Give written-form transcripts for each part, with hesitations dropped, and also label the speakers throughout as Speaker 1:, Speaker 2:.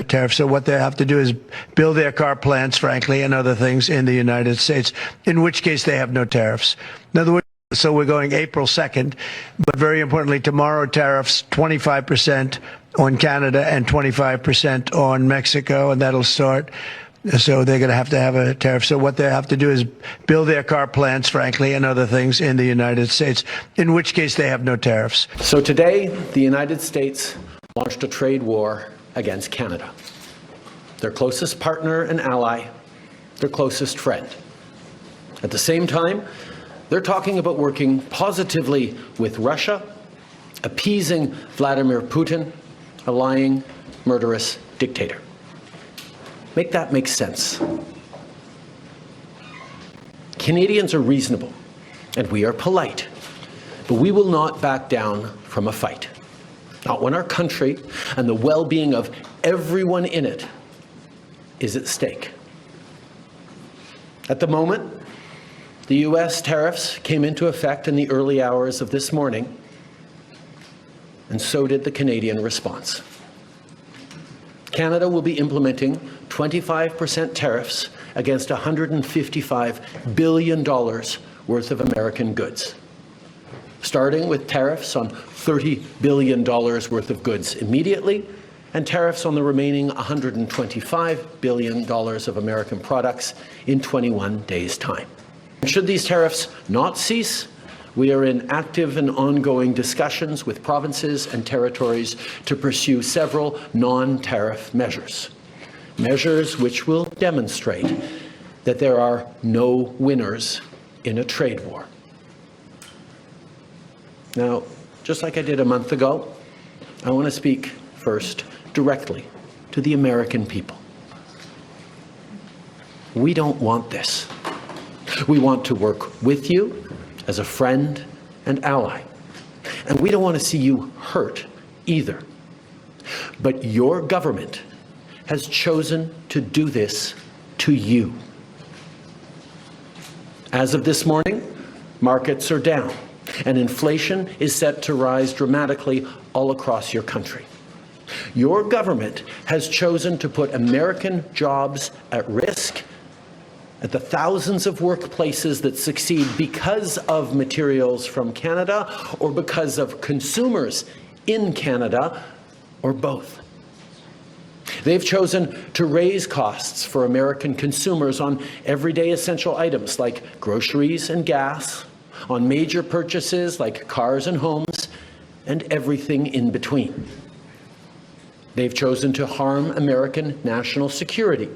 Speaker 1: tariffs. So what they have to do is build their car plants, frankly, and other things in the United States, in which case they have no tariffs. In other words, so we're going April 2nd, but very importantly, tomorrow tariffs 25% on Canada and 25% on Mexico, and that'll start. So they're going to have a tariff. So what they have to do is build their car plants, frankly, and other things in the United States, in which case they have no tariffs.
Speaker 2: So today, the United States launched a trade war against Canada, their closest partner and ally, their closest friend. At the same time, they're talking about working positively with Russia, appeasing Vladimir Putin, a lying, murderous dictator. Make that make sense. Canadians are reasonable, and we are polite, but we will not back down from a fight. Not when our country and the well-being of everyone in it is at stake. At the moment, the U.S. tariffs came into effect in the early hours of this morning, and so did the Canadian response. Canada will be implementing 25% tariffs against $155 billion worth of American goods, starting with tariffs on $30 billion worth of goods immediately, and tariffs on the remaining $125 billion of American products in 21 days' time. Should these tariffs not cease, we are in active and ongoing discussions with provinces and territories to pursue several non-tariff measures. Measures which will demonstrate that there are no winners in a trade war. Now, just like I did a month ago, I want to speak first directly to the American people. We don't want this. We want to work with you as a friend and ally. And we don't want to see you hurt either. But your government has chosen to do this to you. As of this morning, markets are down, and inflation is set to rise dramatically all across your country. Your government has chosen to put American jobs at risk, at the thousands of workplaces that succeed because of materials from Canada or because of consumers in Canada, or both. They've chosen to raise costs for American consumers on everyday essential items like groceries and gas, on major purchases like cars and homes, and everything in between. They've chosen to harm American national security,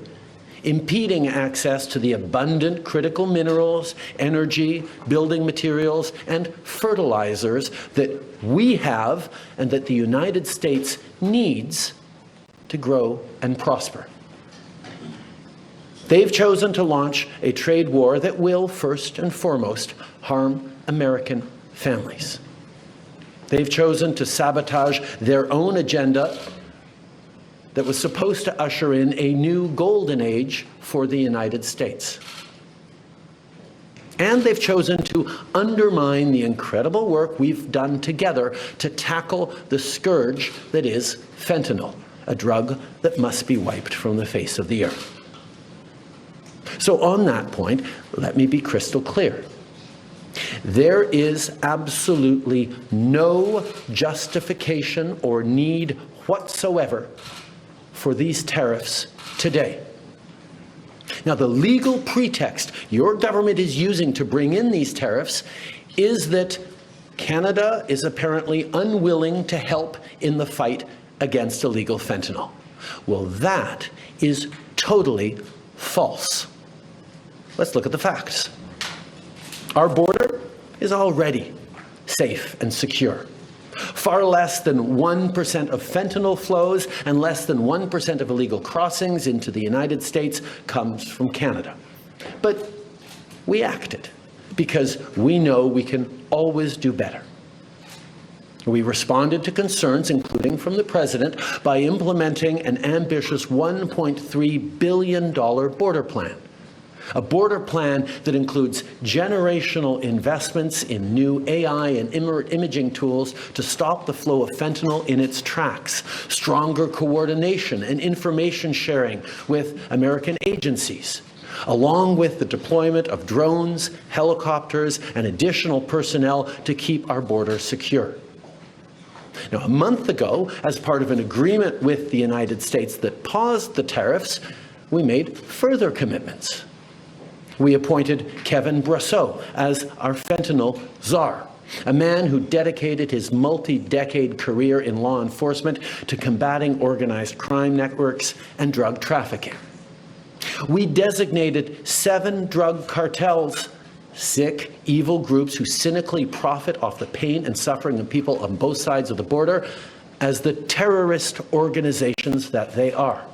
Speaker 2: impeding access to the abundant critical minerals, energy, building materials, and fertilizers that we have and that the United States needs to grow and prosper. They've chosen to launch a trade war that will, first and foremost, harm American families. They've chosen to sabotage their own agenda that was supposed to usher in a new golden age for the United States. And they've chosen to undermine the incredible work we've done together to tackle the scourge that is fentanyl, a drug that must be wiped from the face of the earth. So on that point, let me be crystal clear. There is absolutely no justification or need whatsoever for these tariffs today. Now, the legal pretext your government is using to bring in these tariffs is that Canada is apparently unwilling to help in the fight against illegal fentanyl. Well, that is totally false. Let's look at the facts. Our border is already safe and secure. Far less than 1% of fentanyl flows and less than 1% of illegal crossings into the United States comes from Canada. But we acted because we know we can always do better. We responded to concerns, including from the President, by implementing an ambitious $1.3 billion border plan. A border plan that includes generational investments in new AI and imaging tools to stop the flow of fentanyl in its tracks, stronger coordination and information sharing with American agencies, along with the deployment of drones, helicopters, and additional personnel to keep our border secure. Now, a month ago, as part of an agreement with the United States that paused the tariffs, we made further commitments. We appointed Kevin Brasseau as our fentanyl czar, a man who dedicated his multi-decade career in law enforcement to combating organized crime networks and drug trafficking. We designated 7 drug cartels, sick, evil groups who cynically profit off the pain and suffering of people on both sides of the border, as the terrorist organizations that they are.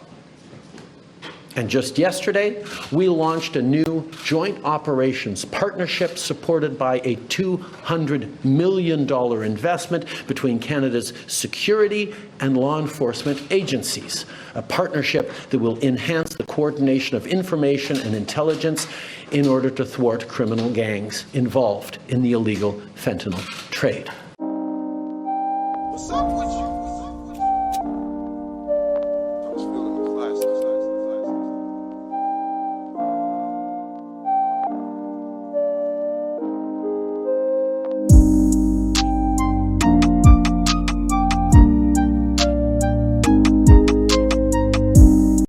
Speaker 2: And just yesterday, we launched a new joint operations partnership supported by a $200 million investment between Canada's security and law enforcement agencies, a partnership that will enhance the coordination of information and intelligence in order to thwart criminal gangs involved in the illegal fentanyl trade.